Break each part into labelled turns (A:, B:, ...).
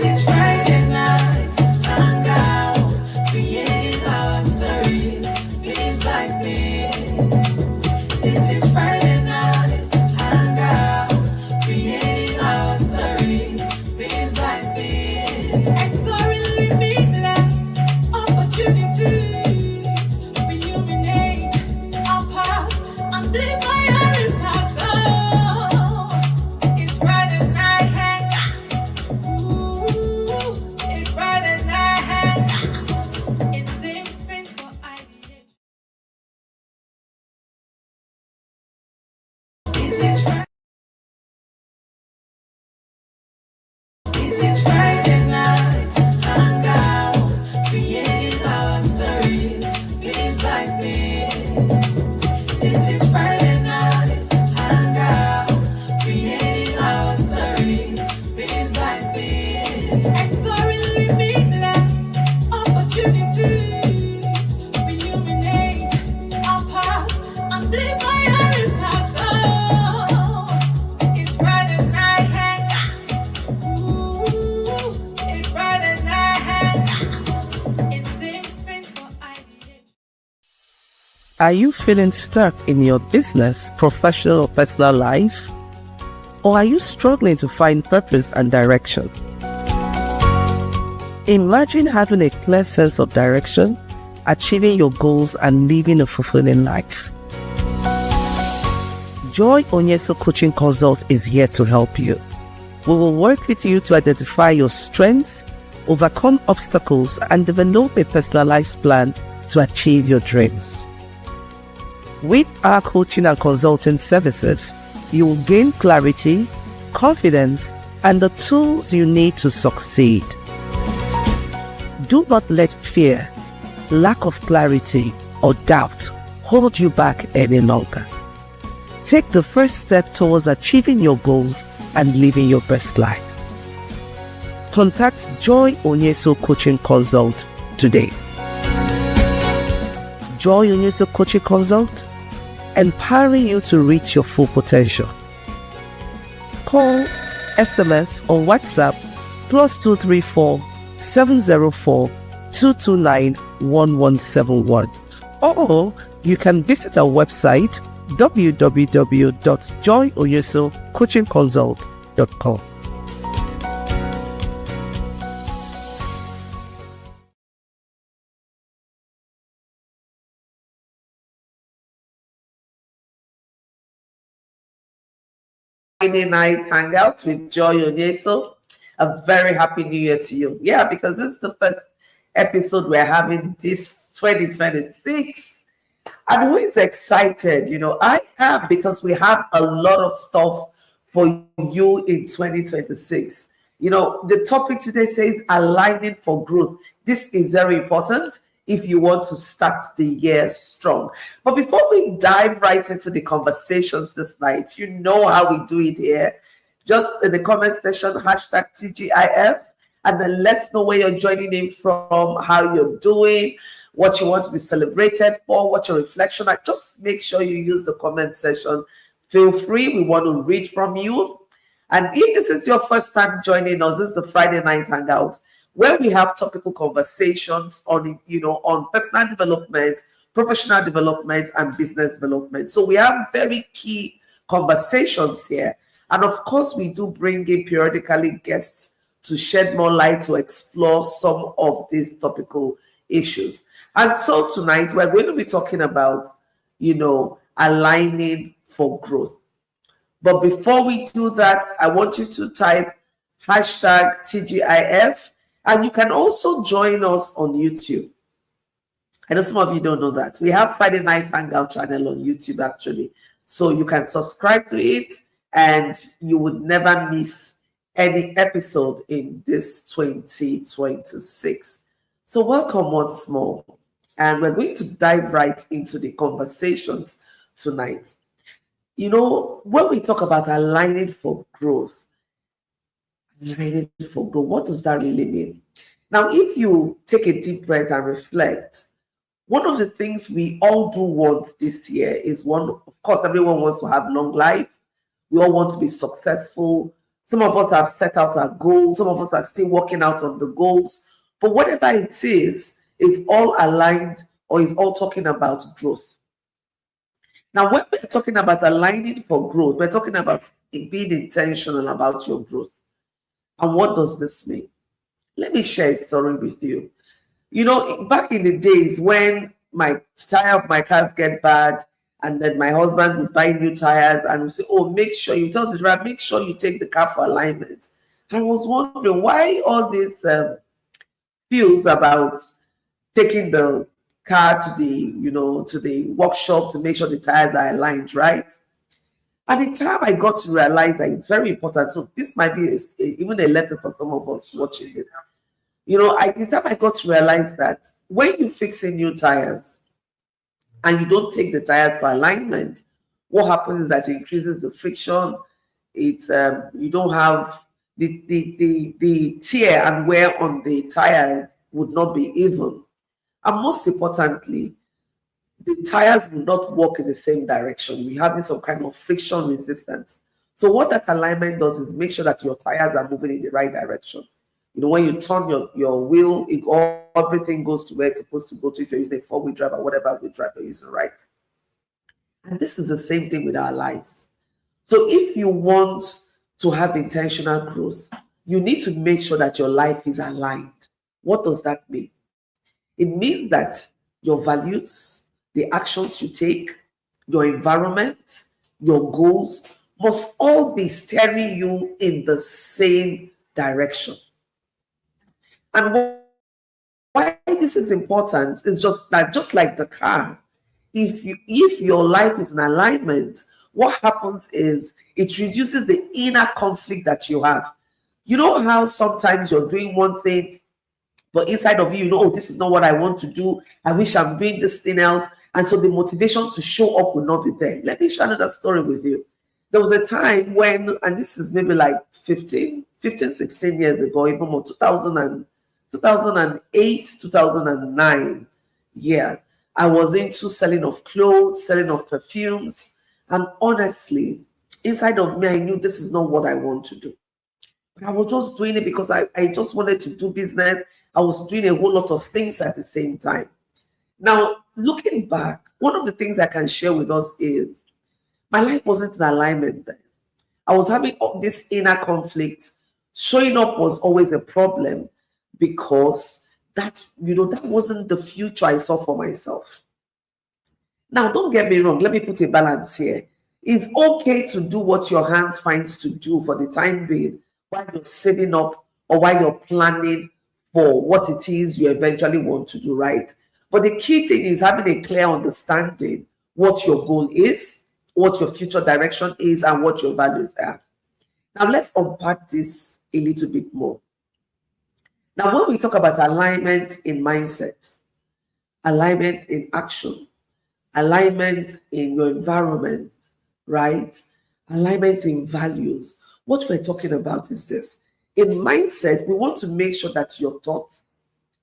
A: is Friday night, Hangout, creating our stories, piece by piece. This is Friday night, Hangout, creating our stories, piece by piece. Exploring limitless opportunities, illuminate our path, amplify our impact. Oh, it's Friday night Hangout. Ooh, it's Friday night Hangout. It's safe space for ideation. This is Friday night, Hangout, creating our stories, piece by piece. This is Friday night, Hangout, creating our stories, piece by piece. Exploring limitless opportunities, illuminate our path, amplify our impact. Oh, it's Friday night Hangout. Ooh, it's Friday night Hangout. It's safe space for ideation.
B: Are you feeling stuck in your business, professional or personal life? Or are you struggling to find purpose and direction? Imagine having a clear sense of direction, achieving your goals and living a fulfilling life. Joy Onyesoh Coaching Consult is here to help you. We will work with you to identify your strengths, overcome obstacles, and develop a personalized plan to achieve your dreams. With our coaching and consulting services, you will gain clarity, confidence, and the tools you need to succeed. Do not let fear, lack of clarity, or doubt hold you back any longer. Take the first step towards achieving your goals and living your best life. Contact Joy Onyesoh Coaching Consult today. Joy Onyesoh Coaching Consult, empowering you to reach your full potential. Call, SMS, or WhatsApp +234 704 229 1171. Or you can visit our website www.joyonyesohcoachingconsult.com. Friday night Hangout with Joy Onyesoh. A very happy new year to you. Yeah, because this is the first episode we're having this 2026. And who is excited? I am, because we have a lot of stuff for you in 2026. The topic today says aligning for growth. This is very important if you want to start the year strong. But before we dive right into the conversations this night, you know how we do it here. Just in the comment section, #TGIF, and then let's know where you're joining in from, how you're doing, what you want to be celebrated for, what your reflection are. Just make sure you use the comment section. Feel free. We want to read from you. And if this is your first time joining us, this is the Friday night Hangout, where we have topical conversations on, on personal development, professional development, and business development. So we have very key conversations here. And of course, we do bring in periodically guests to shed more light to explore some of these topical issues. And so tonight, we're going to be talking about, aligning for growth. But before we do that, I want you to type #TGIF, and you can also join us on YouTube. I know some of you don't know that. We have Friday Night Hangout channel on YouTube, actually. So you can subscribe to it, and you would never miss any episode in this 2026. So welcome once more. And we're going to dive right into the conversations tonight. When we talk about aligning for growth, what does that really mean? Now, if you take a deep breath and reflect, one of the things we all do want this year is of course, everyone wants to have long life. We all want to be successful, Some of us have set out our goals. Some of us are still working out on the goals. But whatever it is, it's all aligned or it's all talking about growth. Now, when we're talking about aligning for growth, we're talking about being intentional about your growth. And what does this mean? Let me share a story with you. Back in the days when my tire of my cars get bad, and then my husband would buy new tires and would say, "Oh, make sure you tell the driver, make sure you take the car for alignment." I was wondering why all these feels about taking the car to the workshop to make sure the tires are aligned, right? At the time, I got to realize that it's very important. So this might be even a lesson for some of us watching this. At the time, I got to realize that when you fix in new tires and you don't take the tires for alignment, what happens is that it increases the friction. It's you don't have the tear and wear on the tires would not be even, and most importantly, the tires will not walk in the same direction. We have some kind of friction resistance. So what that alignment does is make sure that your tires are moving in the right direction. When you turn your wheel, everything goes to where it's supposed to go to if you're using a four-wheel drive or whatever wheel drive you're using, right? And this is the same thing with our lives. So if you want to have intentional growth, you need to make sure that your life is aligned. What does that mean? It means that your values, the actions you take, your environment, your goals must all be steering you in the same direction. And why this is important is just like the car, if your life is in alignment, what happens is it reduces the inner conflict that you have. You know how sometimes you're doing one thing, but inside of you, oh, this is not what I want to do. I wish I'm doing this thing else. And so the motivation to show up will not be there. Let me share another story with you. There was a time when, and this is maybe like 15, 16 years ago, even more, 2008, 2009. Yeah, I was into selling of clothes, selling of perfumes. And honestly, inside of me, I knew this is not what I want to do. But I was just doing it because I just wanted to do business. I was doing a whole lot of things at the same time. Now, looking back, one of the things I can share with us is my life wasn't in alignment then. I was having this inner conflict. Showing up was always a problem because that wasn't the future I saw for myself. Now, don't get me wrong. Let me put a balance here. It's okay to do what your hands finds to do for the time being while you're saving up or while you're planning for what it is you eventually want to do, right? But the key thing is having a clear understanding what your goal is, what your future direction is, and what your values are. Now, let's unpack this a little bit more. Now, when we talk about alignment in mindset, alignment in action, alignment in your environment, right? Alignment in values. What we're talking about is this. In mindset, we want to make sure that your thoughts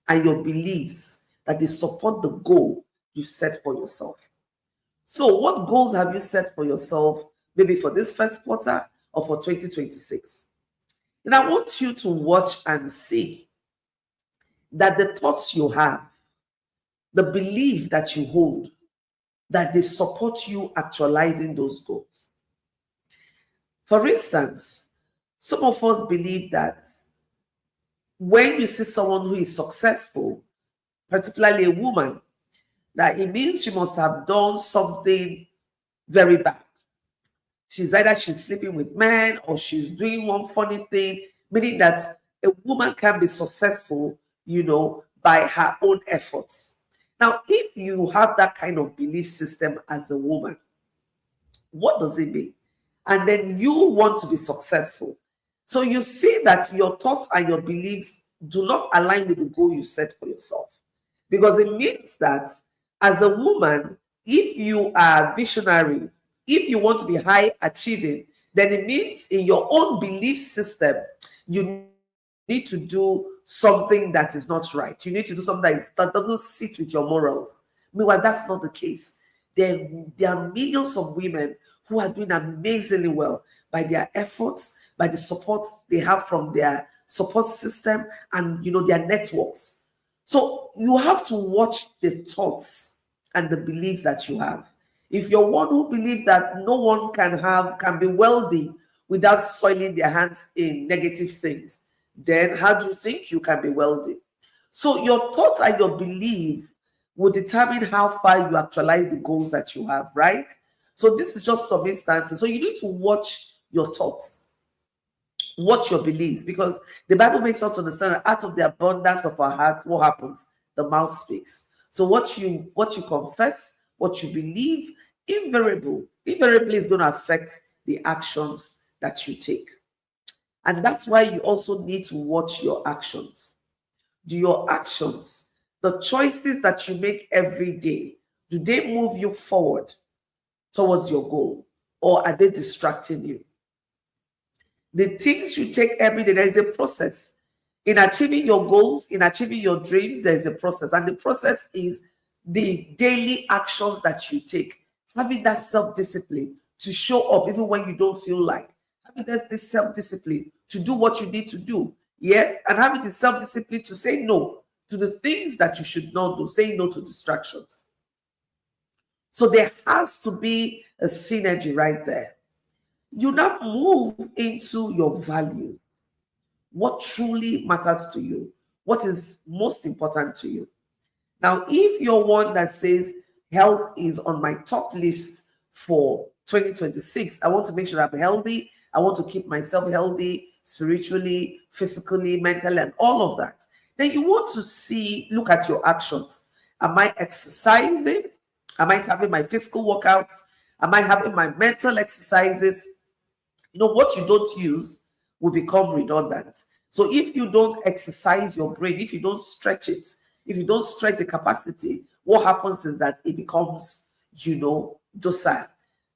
B: and your beliefs, that they support the goal you set for yourself. So what goals have you set for yourself, maybe for this first quarter or for 2026? And I want you to watch and see that the thoughts you have, the belief that you hold, that they support you actualizing those goals. For instance, some of us believe that when you see someone who is successful, particularly a woman, that it means she must have done something very bad. She's sleeping with men or she's doing one funny thing, meaning that a woman can be successful, by her own efforts. Now, if you have that kind of belief system as a woman, what does it mean? And then you want to be successful. So you see that your thoughts and your beliefs do not align with the goal you set for yourself. Because it means that as a woman, if you are visionary, if you want to be high achieving, then it means in your own belief system, you need to do something that is not right. You need to do something that doesn't sit with your morals. Meanwhile, that's not the case. There are millions of women who are doing amazingly well by their efforts, by the support they have from their support system and their networks. So you have to watch the thoughts and the beliefs that you have. If you're one who believes that no one can be wealthy without soiling their hands in negative things, then how do you think you can be wealthy? So your thoughts and your belief will determine how far you actualize the goals that you have, right? So this is just some instances. So you need to watch your thoughts, watch your beliefs, because the Bible makes us understand that out of the abundance of our hearts, what happens? The mouth speaks. So what you confess, what you believe, invariably is going to affect the actions that you take. And that's why you also need to watch your actions. Do your actions, the choices that you make every day, do they move you forward towards your goal, or are they distracting you? The things you take every day, there is a process. In achieving your goals, in achieving your dreams, there is a process. And the process is the daily actions that you take. Having that self-discipline to show up even when you don't feel like. Having this self-discipline to do what you need to do. Yes, and having the self-discipline to say no to the things that you should not do. Say no to distractions. So there has to be a synergy right there. You now move into your values. What truly matters to you? What is most important to you? Now, if you're one that says health is on my top list for 2026, I want to make sure I'm healthy. I want to keep myself healthy spiritually, physically, mentally, and all of that. Then you want to look at your actions. Am I exercising? Am I having my physical workouts? Am I having my mental exercises? What you don't use will become redundant. So if you don't exercise your brain, if you don't stretch it, if you don't stretch the capacity, what happens is that it becomes, docile.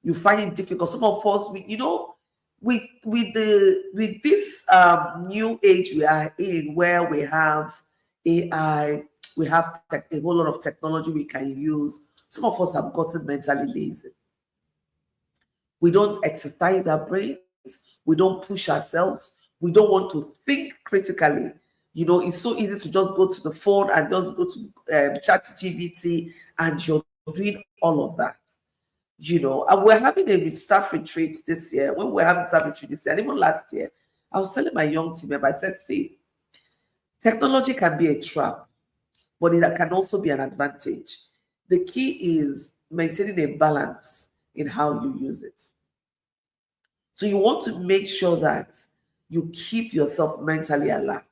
B: You find it difficult. Some of us, with this new age we are in, where we have AI, we have a whole lot of technology we can use. Some of us have gotten mentally lazy. We don't exercise our brains. We don't push ourselves. We don't want to think critically. It's so easy to just go to the phone and just go to ChatGPT, and you're doing all of that. And we're having a staff retreat this year. When we're having staff retreat this year, and even last year, I was telling my young team member, I said, see, technology can be a trap, but it can also be an advantage. The key is maintaining a balance in how you use it. So you want to make sure that you keep yourself mentally alert.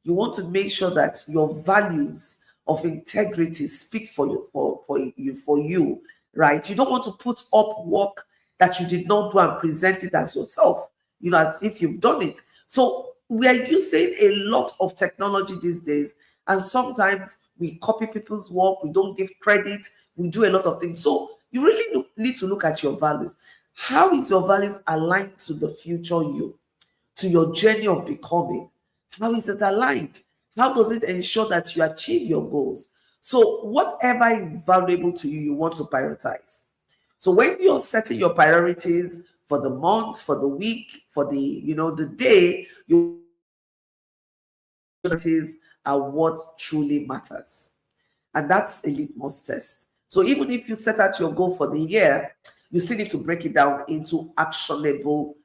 B: You want to make sure that your values of integrity speak for you, right? You don't want to put up work that you did not do and present it as yourself, as if you've done it. So we are using a lot of technology these days, and sometimes we copy people's work, we don't give credit, we do a lot of things. So you really need to look at your values. How is your values aligned to the future you, to your journey of becoming? How is it aligned? How does it ensure that you achieve your goals? So whatever is valuable to you, you want to prioritize. So when you're setting your priorities for the month, for the week, for the day, your priorities are what truly matters. And that's a litmus test. So even if you set out your goal for the year, you still need to break it down into actionable,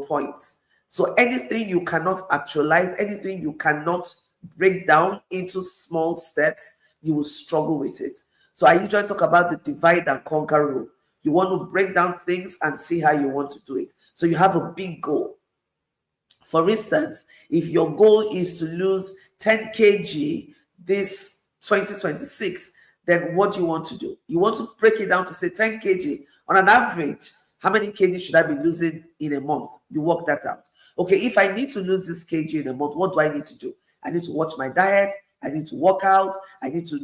B: points. So anything you cannot actualize, anything you cannot break down into small steps, you will struggle with it. So I usually talk about the divide and conquer rule. You want to break down things and see how you want to do it. So you have a big goal. For instance, if your goal is to lose 10 kg this 2026, then what do you want to do? You want to break it down to say 10 kg. On an average, how many kg should I be losing in a month? You work that out. Okay, if I need to lose this kg in a month, what do I need to do? I need to watch my diet. I need to work out. I need to,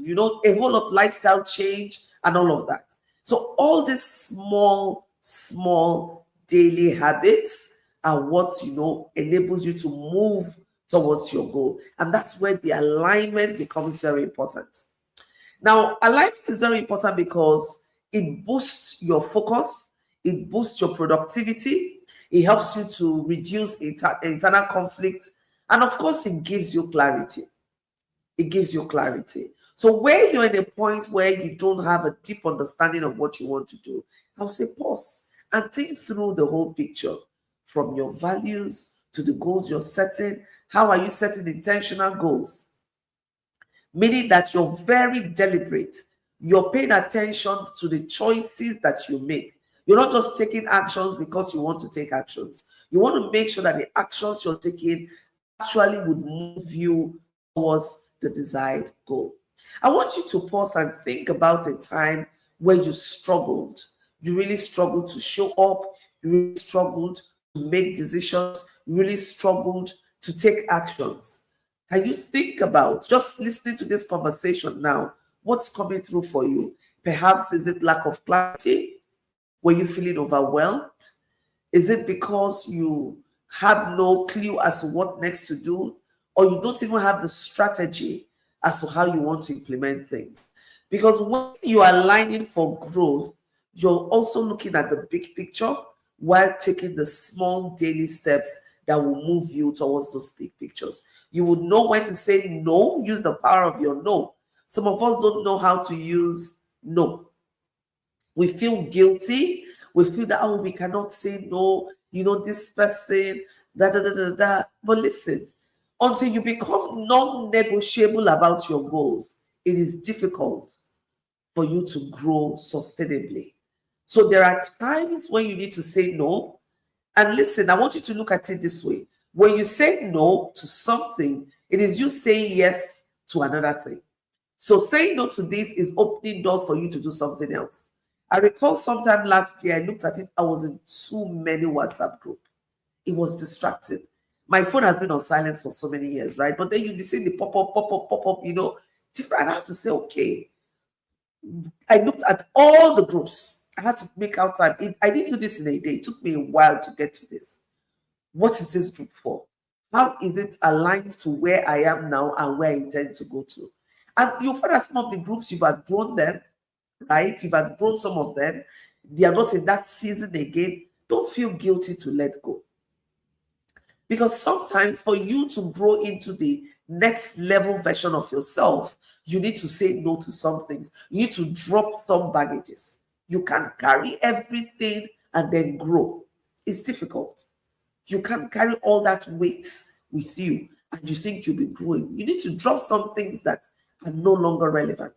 B: a whole lot of lifestyle change and all of that. So all these small daily habits are what, enables you to move towards your goal. And that's where the alignment becomes very important. Now, alignment is very important because it boosts your focus, it boosts your productivity, It helps you to reduce internal conflict. And of course, it gives you clarity. It gives you clarity. So where you're in a point where you don't have a deep understanding of what you want to do, I'll say pause and think through the whole picture, from your values to the goals you're setting. How are you setting intentional goals? Meaning that you're very deliberate. You're paying attention to the choices that you make. You're not just taking actions because you want to take actions. You want to make sure that the actions you're taking actually would move you towards the desired goal. I want you to pause and think about a time where you struggled. You really struggled to show up. You really struggled to make decisions. You really struggled to take actions. Can you think about, just listening to this conversation now, what's coming through for you? Perhaps is it lack of clarity? Were you feeling overwhelmed? Is it because you have no clue as to what next to do, or you don't even have the strategy as to how you want to implement things? Because when you are aligning for growth, you're also looking at the big picture while taking the small daily steps that will move you towards those big pictures. You would know when to say no, use the power of your no. Some of us don't know how to use no. We feel guilty. We feel that, oh, we cannot say no, this person, da da da da da. But listen, until you become non-negotiable about your goals, it is difficult for you to grow sustainably. So there are times when you need to say no. And listen, I want you to look at it this way. When you say no to something, it is you saying yes to another thing. So saying no to this is opening doors for you to do something else. I recall sometime last year, I looked at it, I was in too many WhatsApp groups. It was distracting. My phone has been on silence for so many years, right? But then you'll be seeing the pop up, different. I had to say, okay. I looked at all the groups. I had to make out time. I didn't do this in a day. It took me a while to get to this. What is this group for? How is it aligned to where I am now and where I intend to go to? And you'll find that some of the groups, you've outgrown them, right? You've outgrown some of them. They are not in that season again. Don't feel guilty to let go. Because sometimes for you to grow into the next level version of yourself, you need to say no to some things. You need to drop some baggages. You can't carry everything and then grow. It's difficult. You can't carry all that weight with you and you think you'll be growing. You need to drop some things that are no longer relevant.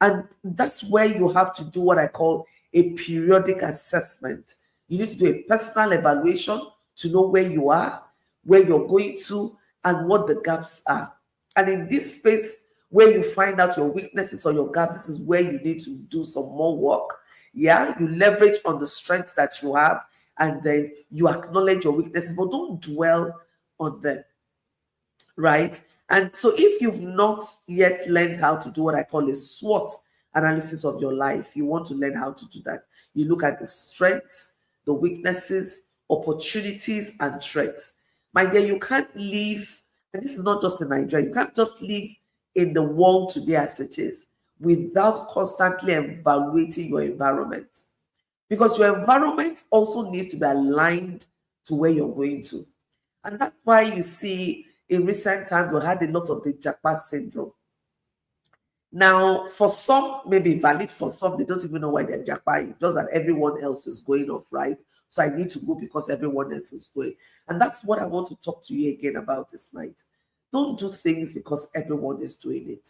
B: And that's where you have to do what I call a periodic assessment. You need to do a personal evaluation to know where you are, where you're going to, and what the gaps are. And in this space where you find out your weaknesses or your gaps, this is where you need to do some more work. Yeah, you leverage on the strengths that you have, and then you acknowledge your weaknesses, but don't dwell on them, right? And so if you've not yet learned how to do what I call a SWOT analysis of your life, you want to learn how to do that. You look at the strengths, the weaknesses, opportunities, and threats. My dear, you can't live, and this is not just in Nigeria, you can't just live in the world today as it is without constantly evaluating your environment. Because your environment also needs to be aligned to where you're going to. And that's why you see in recent times we had a lot of the Jackpot syndrome. Now, for some, maybe valid, for some, they don't even know why they're jackpot. Just that everyone else is going off, right? So I need to go because everyone else is going. And that's what I want to talk to you again about this night. Don't do things because everyone is doing it.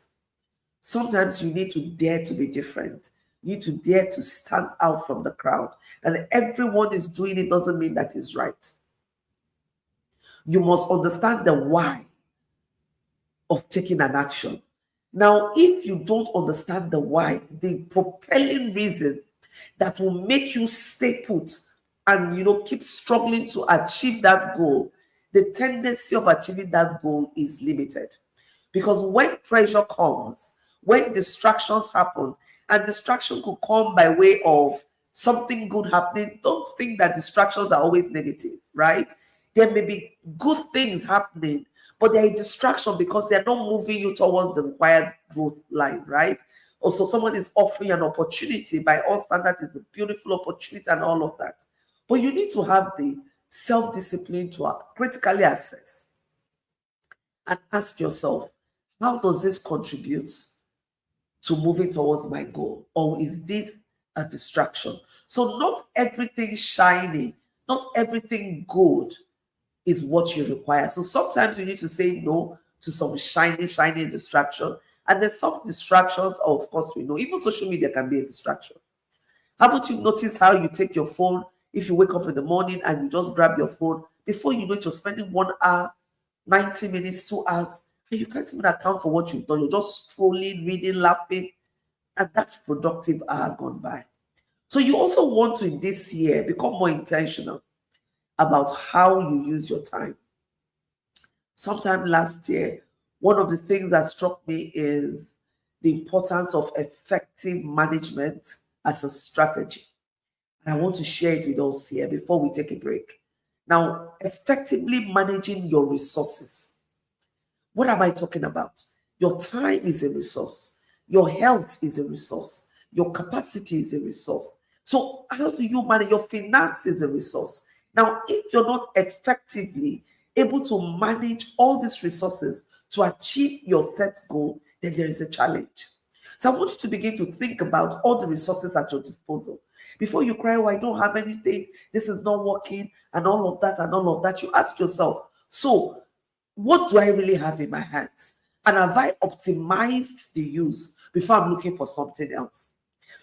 B: Sometimes you need to dare to be different. You need to dare to stand out from the crowd. And everyone is doing it doesn't mean that is right. You must understand the why of taking an action. Now, if you don't understand the why, the propelling reason that will make you stay put and keep struggling to achieve that goal, the tendency of achieving that goal is limited. Because when pressure comes, when distractions happen, and distraction could come by way of something good happening, don't think that distractions are always negative, right? There may be good things happening, but they're a distraction because they're not moving you towards the required growth line, right? Also, someone is offering an opportunity. By all standards, it's a beautiful opportunity and all of that. But you need to have the self-discipline to critically assess and ask yourself, how does this contribute to moving towards my goal? Or is this a distraction? So not everything shiny, not everything good is what you require. So sometimes you need to say no to some shiny distraction. And there's some distractions, of course, we know. Even social media can be a distraction. Haven't you noticed how you take your phone if you wake up in the morning and you just grab your phone? Before you know it, you're spending 1 hour, 90 minutes, 2 hours, and you can't even account for what you've done. You're just scrolling, reading, laughing, and that's productive hour gone by. So you also want to, in this year, become more intentional about how you use your time. Sometime last year, one of the things that struck me is the importance of effective management as a strategy. And I want to share it with us here before we take a break. Now, effectively managing your resources. What am I talking about? Your time is a resource. Your health is a resource. Your capacity is a resource. So how do you manage your finance is a resource? Now, if you're not effectively able to manage all these resources to achieve your set goal, then there is a challenge. So I want you to begin to think about all the resources at your disposal. Before you cry, oh, I don't have anything, this is not working, and all of that, and all of that, you ask yourself, so what do I really have in my hands? And have I optimized the use before I'm looking for something else?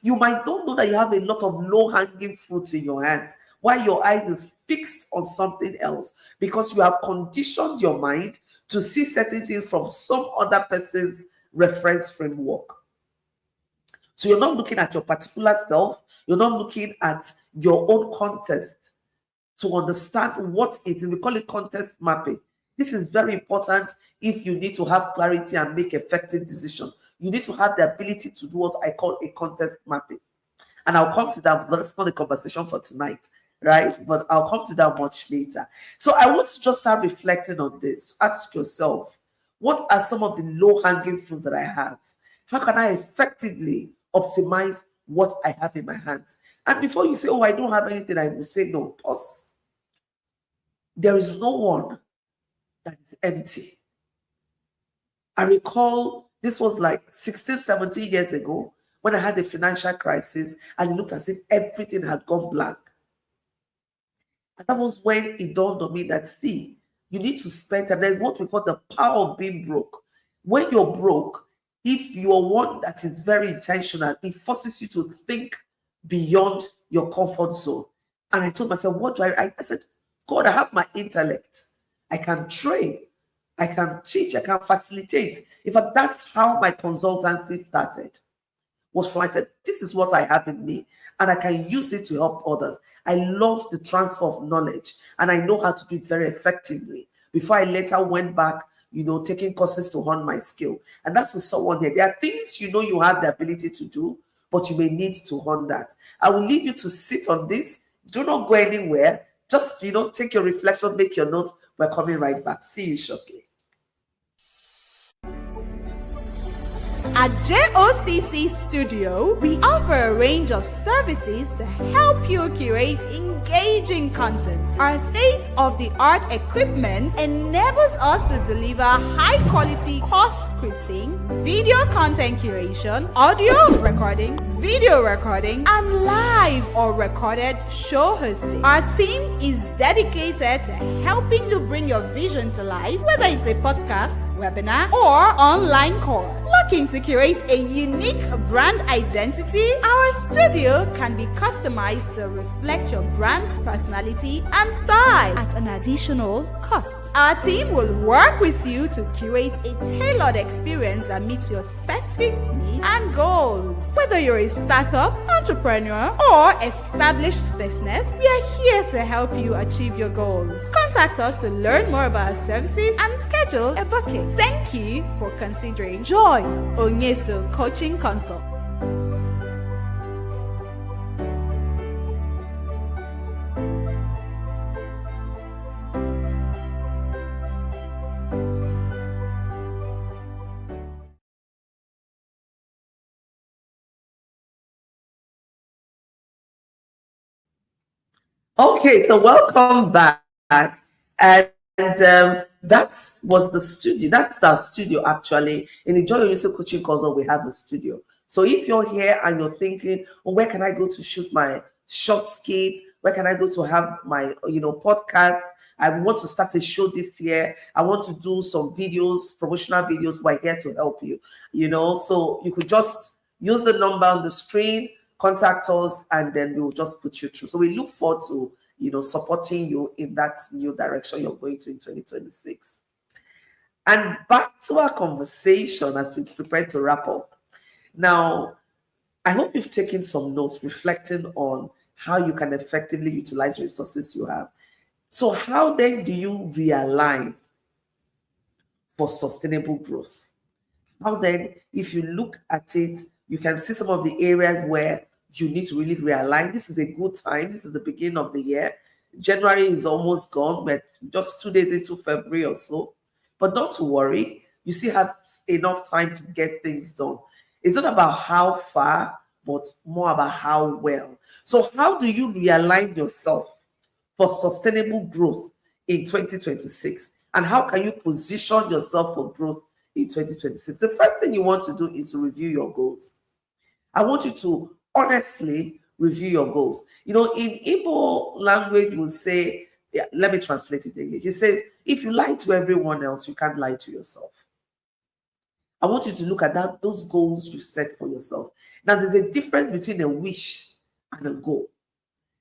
B: You might not know that you have a lot of low-hanging fruits in your hands while your eyes is fixed on something else because you have conditioned your mind to see certain things from some other person's reference framework. So you're not looking at your particular self, you're not looking at your own context to understand what it is. We call it context mapping. This is very important if you need to have clarity and make effective decisions. You need to have the ability to do what I call a context mapping. And I'll come to that, but that's not a conversation for tonight, right? But I'll come to that much later. So I want to just start reflecting on this. Ask yourself, what are some of the low-hanging fruits that I have? How can I effectively optimize what I have in my hands? And before you say, oh, I don't have anything, I will say, no, pause. There is no one that is empty. I recall this was like 16, 17 years ago when I had a financial crisis and it looked as if everything had gone blank. And that was when it dawned on me that, see, you need to spend, and there's what we call the power of being broke. When you're broke, if you're one that is very intentional, it forces you to think beyond your comfort zone. And I told myself, what do I said, God, I have my intellect. I can train. I can teach. I can facilitate. In fact, that's how my consultancy started. Was from, I said, this is what I have in me, and I can use it to help others. I love the transfer of knowledge, and I know how to do it very effectively. Before I later went back, taking courses to hone my skill. And that's for someone here. There are things you have the ability to do, but you may need to hone that. I will leave you to sit on this. Do not go anywhere. Just, take your reflection, make your notes. We're coming right back. See you shortly.
A: At JOCC Studio, we offer a range of services to help you curate engaging content. Our state-of-the-art equipment enables us to deliver high-quality course scripting, video content curation, audio recording, video recording, and live or recorded show hosting. Our team is dedicated to helping you bring your vision to life, whether it's a podcast, webinar, or online course. Looking to curate a unique brand identity? Our studio can be customized to reflect your brand's personality and style at an additional cost. Our team will work with you to curate a tailored experience that meets your specific needs and goals. Whether you're a startup, entrepreneur, or established business, we are here to help you achieve your goals. Contact us to learn more about our services and schedule a booking. Thank you for considering Joy Onyesoh Coaching Consult.
B: Okay, so welcome back. And that was the studio. That's our studio actually. In the Joy Onyesoh Coaching Consult, we have a studio. So if you're here and you're thinking, oh, where can I go to shoot my short skit? Where can I go to have my, podcast? I want to start a show this year. I want to do some videos, promotional videos. We're here to help you, So you could just use the number on the screen, contact us, and then we will just put you through. So we look forward to, supporting you in that new direction you're going to in 2026. And back to our conversation as we prepare to wrap up. Now, I hope you've taken some notes reflecting on how you can effectively utilize resources you have. So how then do you realign for sustainable growth? How then, if you look at it, you can see some of the areas where you need to really realign. This is a good time. This is the beginning of the year. January is almost gone. We're just 2 days into February or so. But not to worry. You still have enough time to get things done. It's not about how far, but more about how well. So how do you realign yourself for sustainable growth in 2026? And how can you position yourself for growth in 2026? The first thing you want to do is to review your goals. I want you to honestly review your goals. In Igbo language, we'll say, let me translate it in English. It says, if you lie to everyone else, you can't lie to yourself. I want you to look at those goals you set for yourself. Now, there's a difference between a wish and a goal.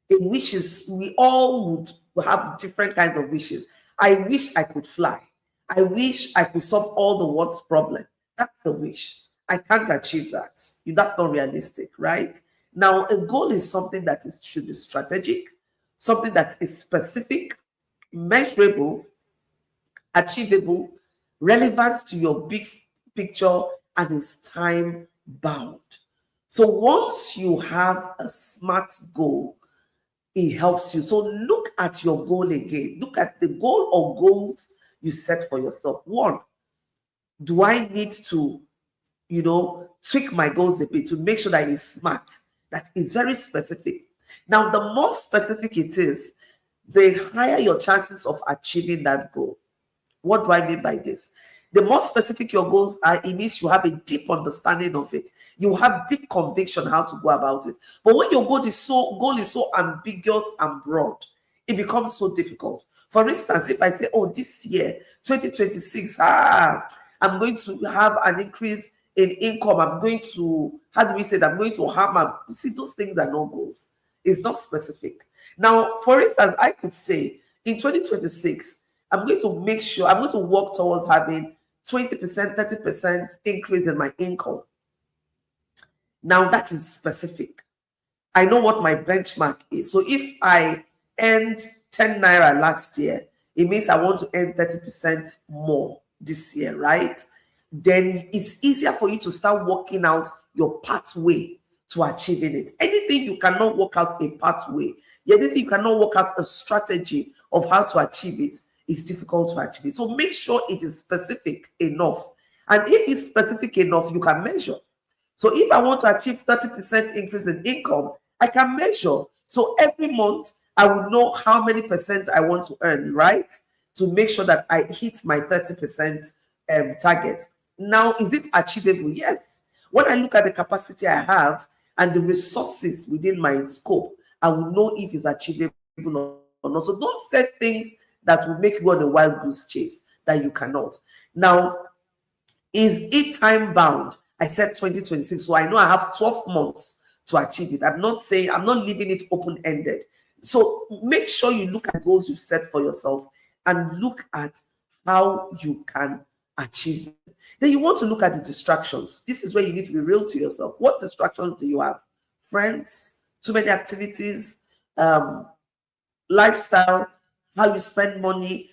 B: A wish is, we all would have different kinds of wishes. I wish I could fly. I wish I could solve all the world's problem. That's a wish. I can't achieve that. That's not realistic, right? Now, a goal is something that should be strategic, something that is specific, measurable, achievable, relevant to your big picture, and is time bound. So once you have a SMART goal, it helps you. So look at your goal again. Look at the goal or goals you set for yourself. One, do I need to, tweak my goals a bit to make sure that it's SMART, that is very specific? Now, the more specific it is, the higher your chances of achieving that goal. What do I mean by this? The more specific your goals are, it means you have a deep understanding of it. You have deep conviction how to go about it. But when your goal is so ambiguous and broad, it becomes so difficult. For instance, if I say, oh, this year, 2026, I'm going to have an increase in income. I'm going to, I'm going to have you see, those things are no goals. It's not specific. Now, for instance, I could say in 2026, I'm going to make sure, I'm going to work towards having 20%, 30% increase in my income. Now that is specific. I know what my benchmark is. So if I earned 10 naira last year, it means I want to earn 30% more this year, right? Then it's easier for you to start working out your pathway to achieving it. Anything you cannot work out a pathway, anything you cannot work out a strategy of how to achieve it, it's difficult to achieve it. So make sure it is specific enough. And if it's specific enough, you can measure. So if I want to achieve 30% increase in income, I can measure. So every month, I will know how many percent I want to earn, right? To make sure that I hit my 30% target. Now, is it achievable? Yes. When I look at the capacity I have and the resources within my scope, I will know if it's achievable or not. So don't set things that will make you go on a wild goose chase that you cannot. Now, is it time bound? I said 2026, so I know I have 12 months to achieve it. I'm not leaving it open-ended. So make sure you look at goals you've set for yourself and look at how you can achieve it. Then you want to look at the distractions. This is where you need to be real to yourself. What distractions do you have? Friends, too many activities, lifestyle, how you spend money,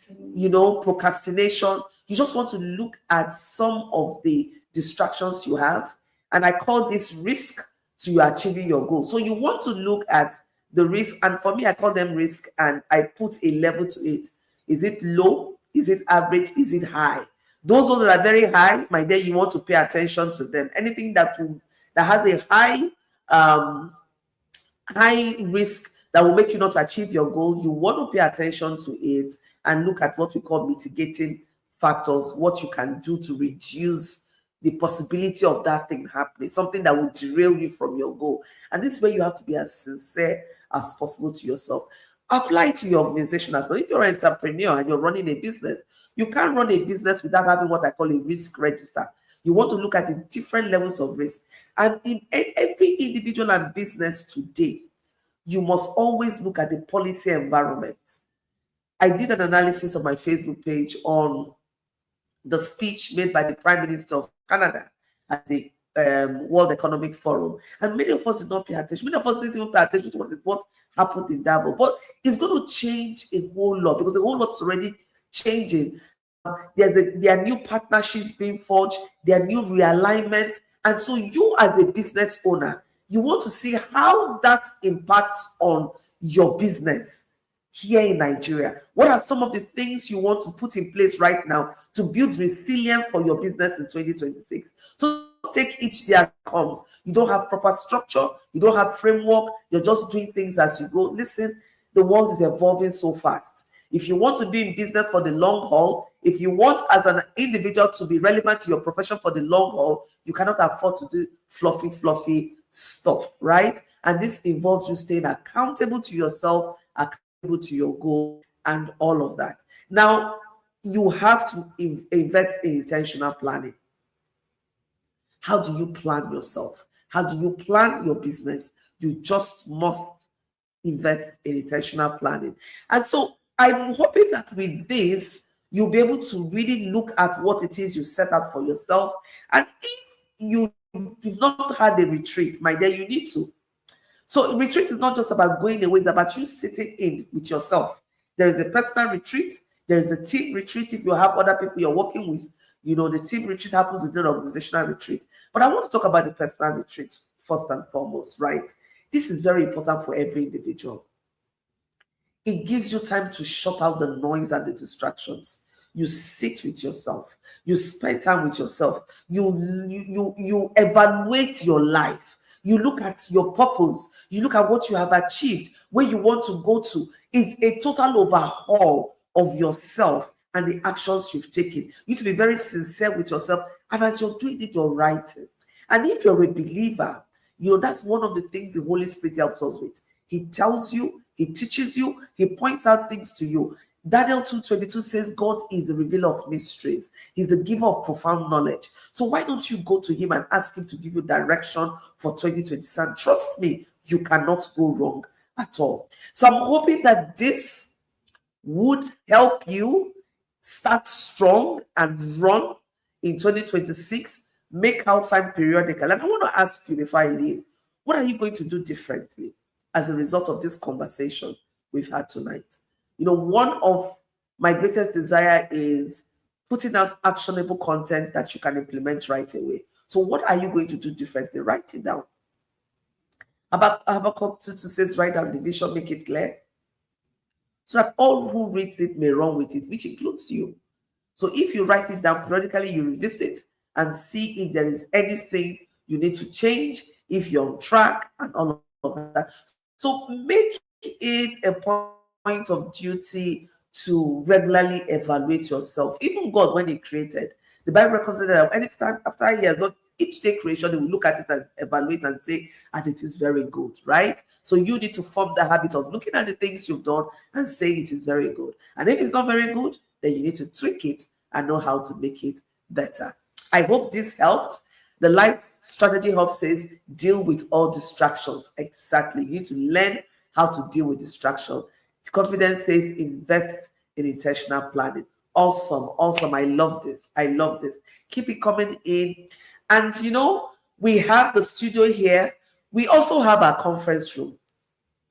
B: procrastination. You just want to look at some of the distractions you have. And I call this risk to you achieving your goal. So you want to look at the risk. And for me, I call them risk and I put a level to it. Is it low? Is it average? Is it high? Those that are very high, my dear, you want to pay attention to them. Anything that has a high risk that will make you not achieve your goal, you want to pay attention to it and look at what we call mitigating factors, what you can do to reduce the possibility of that thing happening, something that will derail you from your goal. And this is where you have to be as sincere as possible to yourself. Apply to your organization as well. If you're an entrepreneur and you're running a business, you can't run a business without having what I call a risk register. You want to look at the different levels of risk. And in every individual and business today, you must always look at the policy environment. I did an analysis on my Facebook page on the speech made by the Prime Minister of Canada at the World Economic Forum. And many of us did not pay attention. Many of us didn't even pay attention to what happened in Davos. But it's going to change a whole lot because the whole lot's already changing. There are new partnerships being forged. There are new realignments. And so you as a business owner, you want to see how that impacts on your business here in Nigeria. What are some of the things you want to put in place right now to build resilience for your business in 2026? So take each day as it comes. You don't have proper structure. You don't have framework. You're just doing things as you go. Listen, the world is evolving so fast. If you want to be in business for the long haul, if you want as an individual to be relevant to your profession for the long haul, you cannot afford to do fluffy stuff, right? And this involves you staying accountable to yourself, accountable to your goal, and all of that. Now, you have to invest in intentional planning. How do you plan yourself? How do you plan your business? You just must invest in intentional planning. And so I'm hoping that with this, you'll be able to really look at what it is you set out for yourself. And if you do not have a retreat, my dear, you need to. So retreat is not just about going away, it's about you sitting in with yourself. There is a personal retreat. There is a team retreat. If you have other people you're working with, you know, the team retreat happens within an organizational retreat. But I want to talk about the personal retreat first and foremost, right? This is very important for every individual. It gives you time to shut out the noise and the distractions. You sit with yourself. You spend time with yourself. You evaluate your life. You look at your purpose. You look at what you have achieved, where you want to go to. It's a total overhaul of yourself and the actions you've taken. You need to be very sincere with yourself. And as you're doing it, you're writing. And if you're a believer, you know, that's one of the things the Holy Spirit helps us with. He tells you, he teaches you, he points out things to you. Daniel 2:22 says God is the revealer of mysteries. He's the giver of profound knowledge. So why don't you go to him and ask him to give you direction for 2027? Trust me, you cannot go wrong at all. So I'm hoping that this would help you start strong and run in 2026. Make out time periodical. And I want to ask you before I leave, what are you going to do differently as a result of this conversation we've had tonight? You know, one of my greatest desire is putting out actionable content that you can implement right away. So what are you going to do differently? Write it down. Habakkuk 2 says, write down the vision, make it clear, so that all who reads it may run with it, which includes you. So if you write it down periodically, you revisit and see if there is anything you need to change, if you're on track and all of that. So make it a point of duty to regularly evaluate yourself. Even God, when he created, the Bible records that anytime after years, each day creation, they will look at it and evaluate and say, and it is very good, right? So you need to form the habit of looking at the things you've done and saying it is very good. And if it's not very good, then you need to tweak it and know how to make it better. I hope this helps. The Life Strategy Hub says, deal with all distractions. Exactly. You need to learn how to deal with distraction. Confidence says, invest in intentional planning. Awesome. I love this. Keep it coming in. And, you know, we have the studio here. We also have our conference room.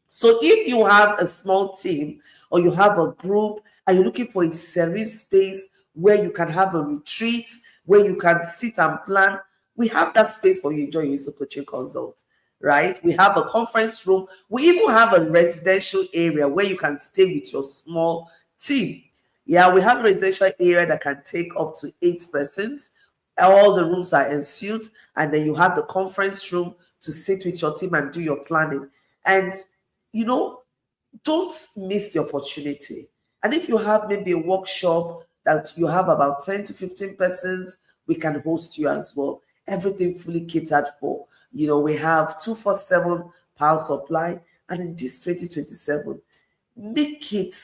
B: So if you have a small team or you have a group and you're looking for a serene space where you can have a retreat, where you can sit and plan, we have that space for you. Enjoy Onyesoh Coaching Consult, right? We have a conference room. We even have a residential area where you can stay with your small team. Yeah, we have a residential area that can take up to 8 persons. All the rooms are ensuite, and then you have the conference room to sit with your team and do your planning. And, you know, don't miss the opportunity. And if you have maybe a workshop that you have about 10 to 15 persons, we can host you as well. Everything fully catered for. We have 247 power supply. And in this 2027, make it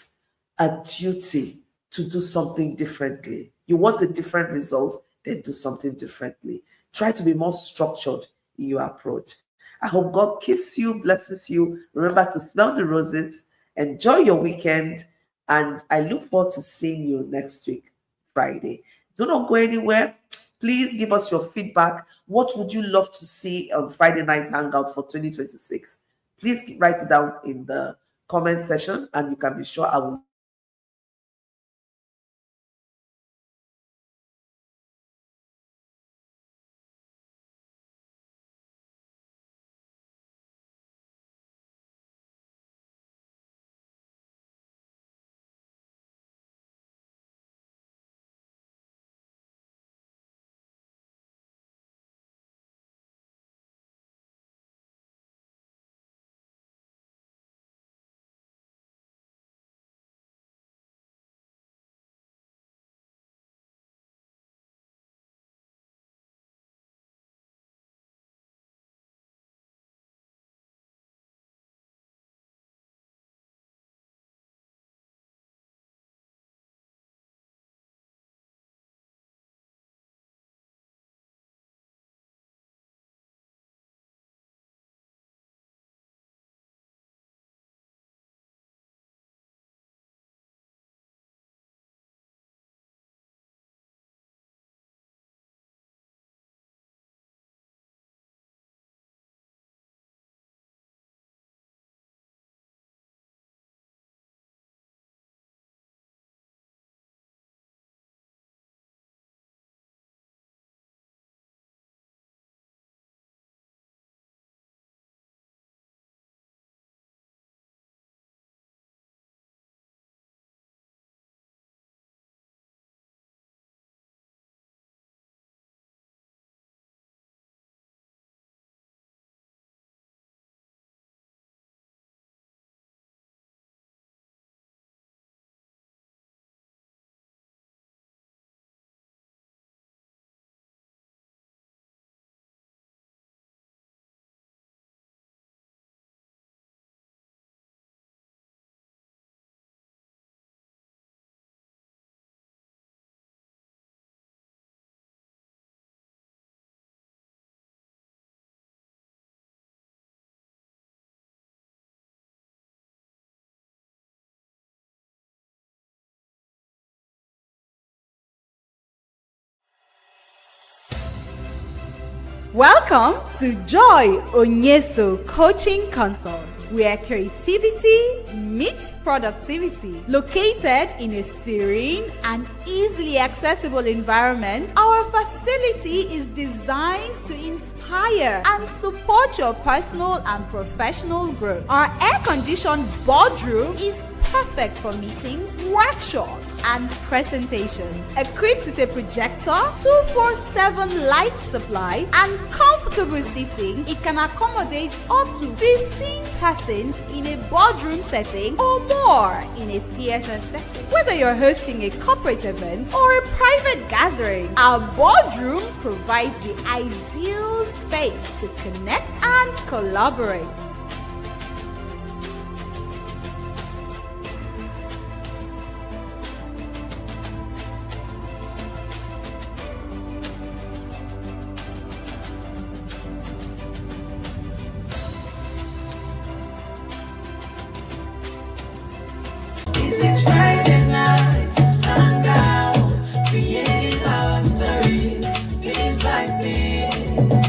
B: a duty to do something differently. You want a different result, then do something differently. Try to be more structured in your approach. I hope God keeps you, blesses you. Remember to smell the roses, enjoy your weekend, and I look forward to seeing you next week, Friday. Do not go anywhere. Please give us your feedback. What would you love to see on Friday Night Hangout for 2026? Please write it down in the comment section, and you can be sure I will.
A: Welcome to Joy Onyesoh Coaching Consult, where creativity meets productivity. Located in a serene and easily accessible environment, our facility is designed to inspire and support your personal and professional growth. Our air-conditioned boardroom is perfect for meetings, workshops, and presentations. Equipped with a projector, 24/7 light supply, and comfortable seating, it can accommodate up to 15 persons in a boardroom setting or more in a theater setting. Whether you're hosting a corporate event or a private gathering, our boardroom provides the ideal space to connect and collaborate.
C: It's Friday night, Hangout, creating our stories, things like this.